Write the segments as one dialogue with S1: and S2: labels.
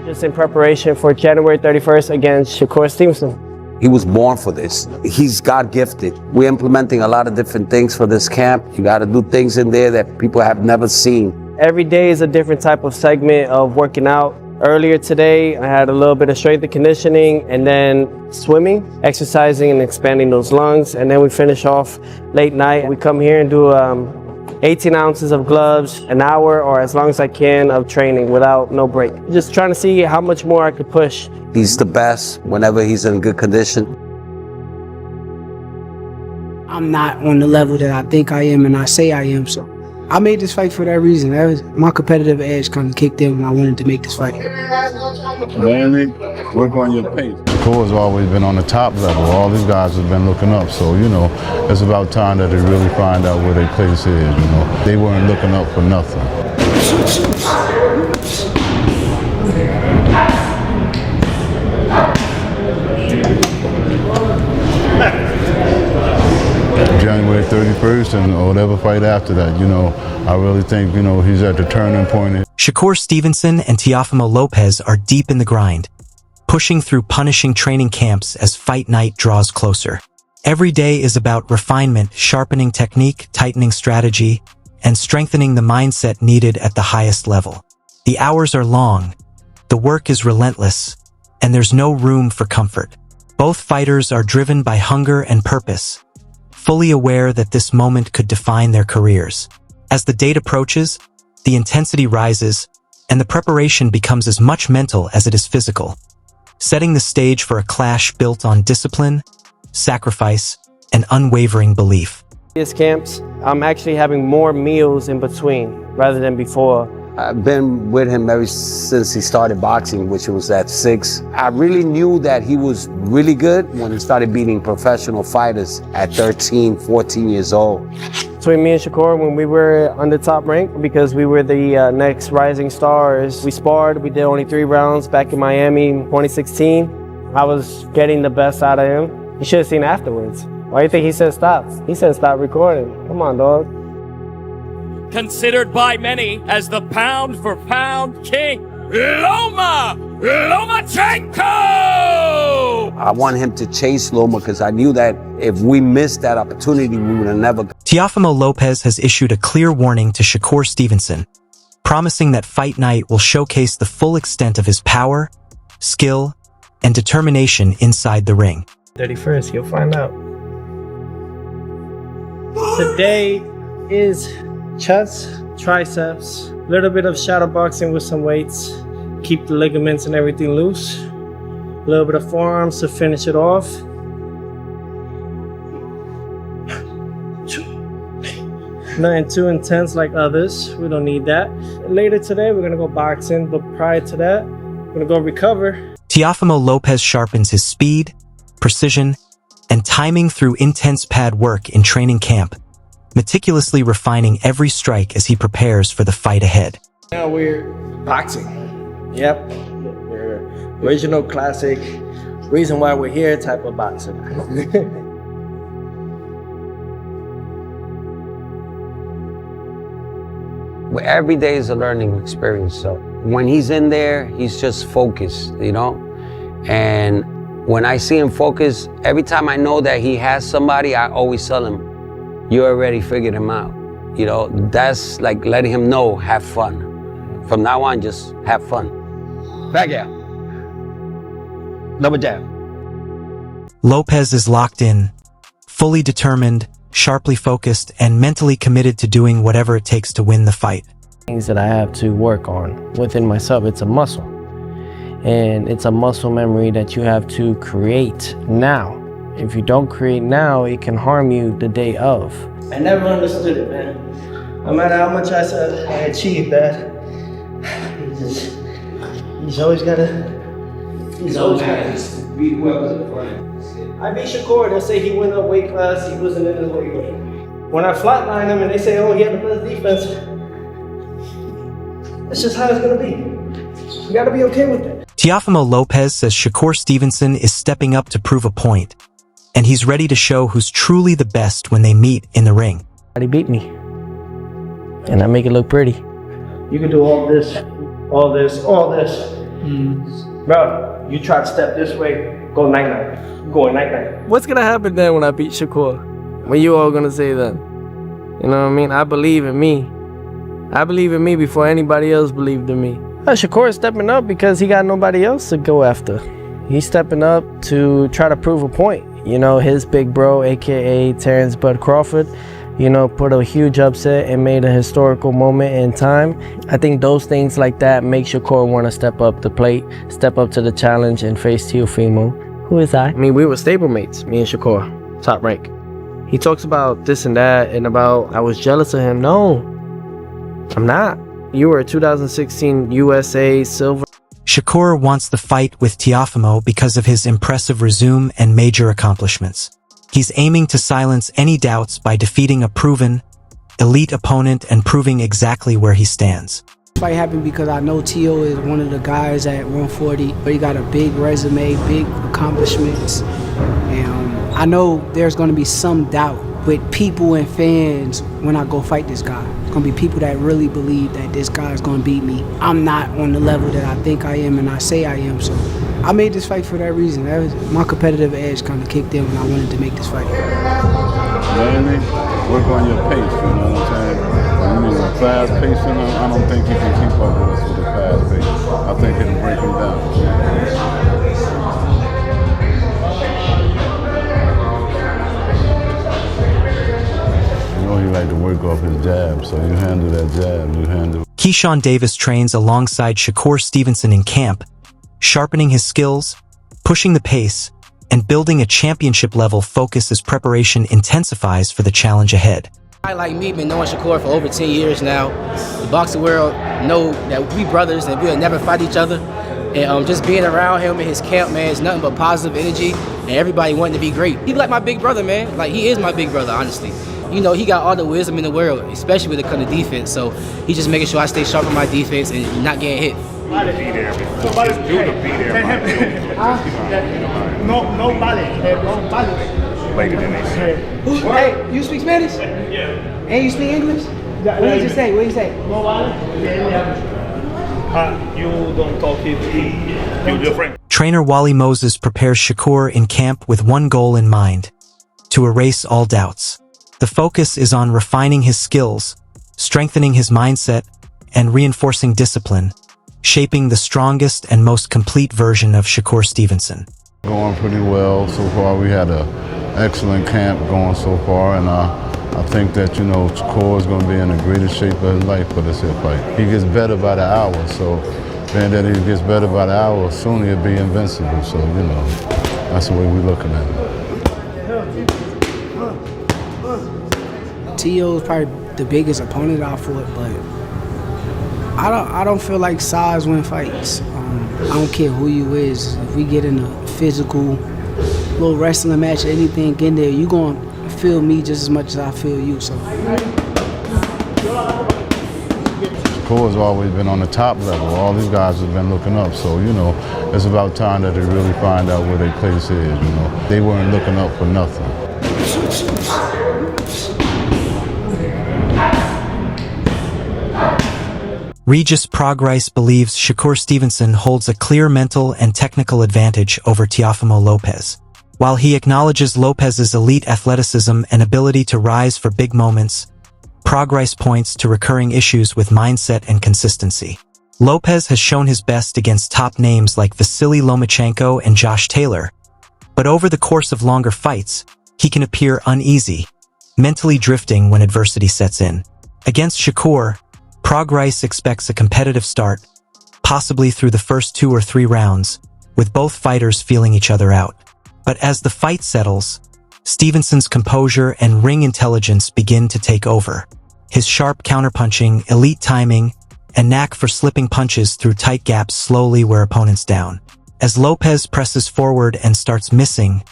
S1: Just in preparation for January 31st against Shakur Stevenson.
S2: He was born for this. He's God gifted. We're implementing a lot of different things for this camp. You got to do things in there that people have never seen.
S1: Every day is a different type of segment of working out. Earlier today, I had a little bit of strength and conditioning, and then swimming, exercising and expanding those lungs. And then we finish off late night. We come here and do 18 ounces of gloves, an hour or as long as I can of training without no break. Just trying to see how much more I could push.
S2: He's the best whenever he's in good condition.
S3: I'm not on the level that I think I am and I say I am, so I made this fight for that reason. That was my competitive edge kind of kicked in when I wanted to make this fight.
S4: Danny, work on your pace.
S5: Shakur's always been on the top level. All these guys have been looking up. So, you know, it's about time that they really find out where their place is, you know. They weren't looking up for nothing. January 31st and whatever fight after that, you know, I really think, you know, he's at the turning point.
S6: Shakur Stevenson and Teofimo Lopez are deep in the grind, pushing through punishing training camps as fight night draws closer. Every day is about refinement, sharpening technique, tightening strategy, and strengthening the mindset needed at the highest level. The hours are long, the work is relentless, and there's no room for comfort. Both fighters are driven by hunger and purpose, fully aware that this moment could define their careers. As the date approaches, the intensity rises, and the preparation becomes as much mental as it is physical, setting the stage for a clash built on discipline, sacrifice, and unwavering belief.
S1: These camps, I'm actually having more meals in between rather than before.
S2: I've been with him ever since he started boxing, which was at 6. I really knew that he was really good when he started beating professional fighters at 13, 14 years old.
S1: Between me and Shakur, when we were on the top rank, because we were the next rising stars, we sparred. We did only 3 rounds back in Miami in 2016. I was getting the best out of him. You should have seen afterwards. Why do you think he said stop? He said stop recording. Come on, dog.
S7: Considered by many as the pound-for-pound king, Lomachenko!
S2: I want him to chase Loma because I knew that if we missed that opportunity, we would have never.
S6: Teofimo Lopez has issued a clear warning to Shakur Stevenson, promising that fight night will showcase the full extent of his power, skill, and determination inside the ring.
S1: 31st, you'll find out. Today is chest, triceps, a little bit of shadow boxing with some weights, keep the ligaments and everything loose, a little bit of forearms to finish it off. Nothing too intense like others, we don't need that. Later today we're gonna go boxing, but prior to that, we're gonna go recover.
S6: Teofimo Lopez sharpens his speed, precision, and timing through intense pad work in training camp, meticulously refining every strike as he prepares for the fight ahead.
S1: Now we're boxing. Yep, we're original classic, reason why we're here type of boxing.
S2: Every day is a learning experience. So when he's in there, he's just focused, you know? And when I see him focus, every time I know that he has somebody, I always tell him, you already figured him out. You know, that's like letting him know, have fun. From now on, just have fun. Back out. Double jab.
S6: Lopez is locked in, fully determined, sharply focused, and mentally committed to doing whatever it takes to win the fight.
S1: Things that I have to work on within myself, it's a muscle. And it's a muscle memory that you have to create now. If you don't create now, it can harm you the day of. I never understood it, man. No matter how much I said I achieved that, he's always gotta beat whoever's in front. I beat Shakur, they'll say he went up weight class, he wasn't in his weight class. When I flatline him and they say, oh, he had the best defense, that's just how it's gonna be. You gotta be okay with it.
S6: Teofimo Lopez says Shakur Stevenson is stepping up to prove a point, and he's ready to show who's truly the best when they meet in the ring.
S1: He beat me, and I make it look pretty. You can do all this, all this, all this, Bro, you try to step this way, go night-night. Going night-night. What's gonna happen then when I beat Shakur? What you all gonna say then? You know what I mean? I believe in me. I believe in me before anybody else believed in me. Shakur is stepping up because he got nobody else to go after. He's stepping up to try to prove a point. You know, his big bro, aka Terrence Bud Crawford, you know, put a huge upset and made a historical moment in time. I think those things like that make Shakur want to step up the plate, step up to the challenge and face Teofimo. Who is I? I mean, we were stablemates, me and Shakur, top rank. He talks about this and that and about I was jealous of him. No, I'm not. You were a 2016 USA silver.
S6: Shakur wants the fight with Teofimo because of his impressive resume and major accomplishments. He's aiming to silence any doubts by defeating a proven, elite opponent and proving exactly where he stands.
S3: This fight happened because I know Teo is one of the guys at 140. He got a big resume, big accomplishments. And I know there's going to be some doubt with people and fans when I go fight this guy. It's going to be people that really believe that this guy is going to beat me. I'm not on the level that I think I am and I say I am, so I made this fight for that reason. That was my competitive edge kind of kicked in when I wanted to make this fight.
S4: Mainly, work on your pace, you know what I'm saying? When you need a fast pace, I don't think you can keep up with us with a fast pace. I think it'll break him down. He like to work off his jab, so you handle that jab, you handle.
S6: Keyshawn Davis trains alongside Shakur Stevenson in camp, sharpening his skills, pushing the pace, and building a championship-level focus as preparation intensifies for the challenge ahead.
S8: I like me been knowing Shakur for over 10 years now. The boxing world know that we brothers and we'll never fight each other. And just being around him in his camp, man, is nothing but positive energy and everybody wanting to be great. He's like my big brother, man. Like, he is my big brother, honestly. You know, he got all the wisdom in the world, especially when it comes to defense. So he's just making sure I stay sharp on my defense and not getting hit.
S9: Nobody be there. Later than they say.
S3: Hey, you speak Spanish? Yeah. And you speak English? What did you say? What did you say?
S9: You don't talk it. You're different.
S6: Trainer Wally Moses prepares Shakur in camp with one goal in mind: to erase all doubts. The focus is on refining his skills, strengthening his mindset, and reinforcing discipline, shaping the strongest and most complete version of Shakur Stevenson.
S5: Going pretty well so far. We had an excellent camp going so far, and I think that, you know, Shakur is going to be in the greatest shape of his life for this fight. He gets better by the hour, so being that he gets better by the hour, soon he'll be invincible. So, you know, that's the way we're looking at it.
S3: Teo is probably the biggest opponent I fought, but I don't feel like size win fights. I don't care who you is. If we get in a physical little wrestling match or anything in there, you gonna feel me just as much as I feel you. So
S5: Shakur has always been on the top level. All these guys have been looking up. So, you know, it's about time that they really find out where their place is. You know, they weren't looking up for nothing.
S6: Regis Prograis believes Shakur Stevenson holds a clear mental and technical advantage over Teofimo Lopez. While he acknowledges Lopez's elite athleticism and ability to rise for big moments, Prograis points to recurring issues with mindset and consistency. Lopez has shown his best against top names like Vasily Lomachenko and Josh Taylor, but over the course of longer fights, he can appear uneasy, mentally drifting when adversity sets in. Against Shakur, Prograis expects a competitive start, possibly through the first 2 or 3 rounds, with both fighters feeling each other out. But as the fight settles, Stevenson's composure and ring intelligence begin to take over. His sharp counterpunching, elite timing, and knack for slipping punches through tight gaps slowly wear opponents down. As Lopez presses forward and starts missing,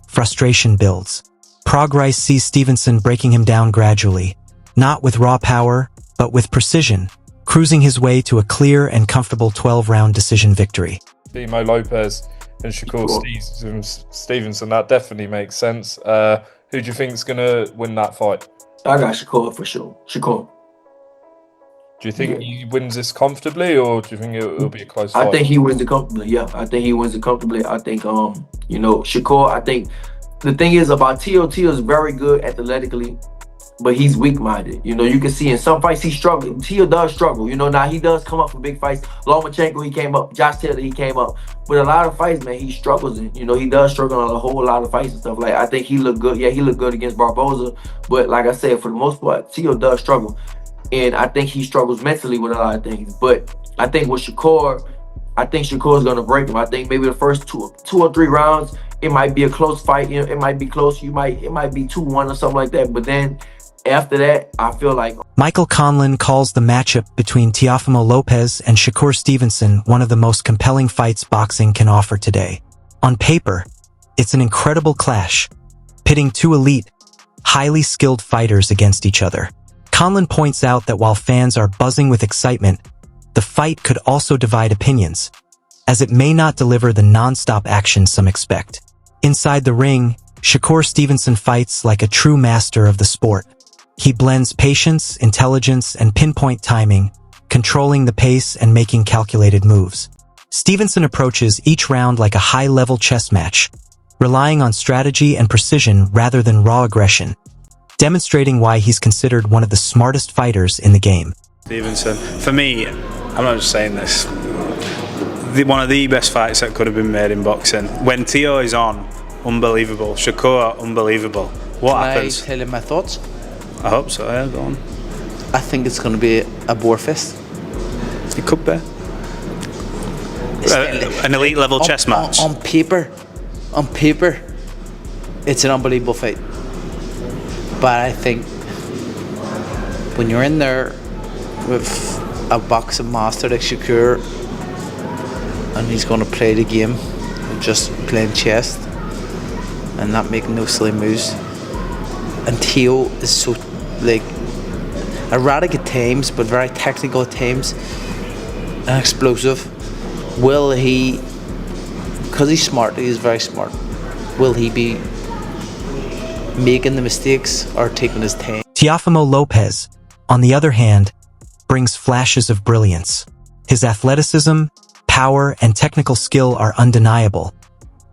S6: frustration builds. Prograis sees Stevenson breaking him down gradually, not with raw power, but with precision, cruising his way to a clear and comfortable 12-round decision victory.
S10: Teofimo Lopez and Shakur Stevenson, that definitely makes sense. Who do you think is going to win that fight?
S11: I got Shakur for sure. Shakur.
S10: Do you think he wins this comfortably, or do you think it'll be a close fight?
S11: I think he wins it comfortably. Yeah, I think he wins it comfortably. I think Shakur. I think the thing is about Tio is very good athletically, but he's weak-minded. You can see in some fights he struggles. Tio does struggle. Now he does come up for big fights. Lomachenko, he came up. Josh Taylor, he came up. But a lot of fights, man, he struggles in. He does struggle on a whole lot of fights and stuff. Like, I think he looked good. Yeah, he looked good against Barboza. But like I said, for the most part, Tio does struggle. And I think he struggles mentally with a lot of things. But I think with Shakur, I think Shakur's going to break him. I think maybe the first two or three rounds, it might be a close fight. It might be close. It might be 2-1 or something like that. But then after that, I feel like
S6: Michael Conlon calls the matchup between Teofimo Lopez and Shakur Stevenson one of the most compelling fights boxing can offer today. On paper, it's an incredible clash, pitting two elite, highly skilled fighters against each other. Conlon points out that while fans are buzzing with excitement, the fight could also divide opinions, as it may not deliver the non-stop action some expect. Inside the ring, Shakur Stevenson fights like a true master of the sport. He blends patience, intelligence, and pinpoint timing, controlling the pace and making calculated moves. Stevenson approaches each round like a high-level chess match, relying on strategy and precision rather than raw aggression, demonstrating why he's considered one of the smartest fighters in the game.
S12: Stevenson, for me, I'm not just saying this, one of the best fights that could have been made in boxing. When Tio is on, unbelievable. Shakur, unbelievable. What happens?
S13: Can I tell him my thoughts?
S12: I hope so, yeah, go on.
S13: I think it's going to be a war fest.
S12: It could be. An elite level chess match.
S13: On paper, it's an unbelievable fight. But I think when you're in there with a boxing master like Shakur, and he's going to play the game of just playing chess and not making no silly moves, and Tio is so erratic at times but very technical at times and explosive. Will he, because he's smart, he is very smart, will he be making the mistakes or taking his time?
S6: Teofimo Lopez, on the other hand, brings flashes of brilliance. His athleticism, power, and technical skill are undeniable,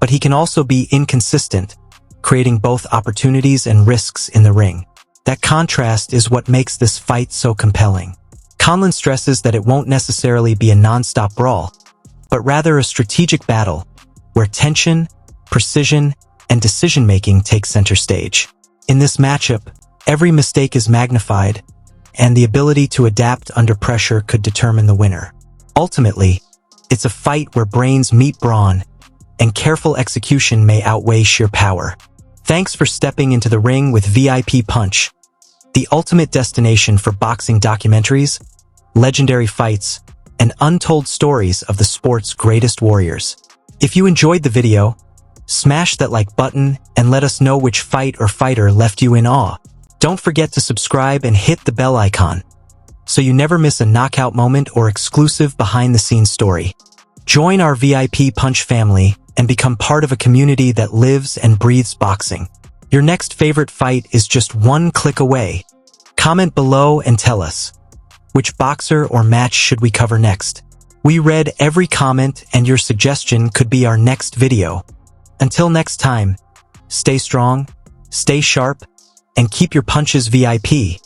S6: but he can also be inconsistent, creating both opportunities and risks in the ring. That contrast is what makes this fight so compelling. Conlon stresses that it won't necessarily be a non-stop brawl, but rather a strategic battle where tension, precision, and decision-making take center stage. In this matchup, every mistake is magnified, and the ability to adapt under pressure could determine the winner. Ultimately, it's a fight where brains meet brawn, and careful execution may outweigh sheer power. Thanks for stepping into the ring with VIP Punch, the ultimate destination for boxing documentaries, legendary fights, and untold stories of the sport's greatest warriors. If you enjoyed the video, smash that like button and let us know which fight or fighter left you in awe. Don't forget to subscribe and hit the bell icon so you never miss a knockout moment or exclusive behind-the-scenes story. Join our VIP Punch family and become part of a community that lives and breathes boxing. Your next favorite fight is just one click away. Comment below and tell us, which boxer or match should we cover next? We read every comment and your suggestion could be our next video. Until next time, stay strong, stay sharp, and keep your punches VIP.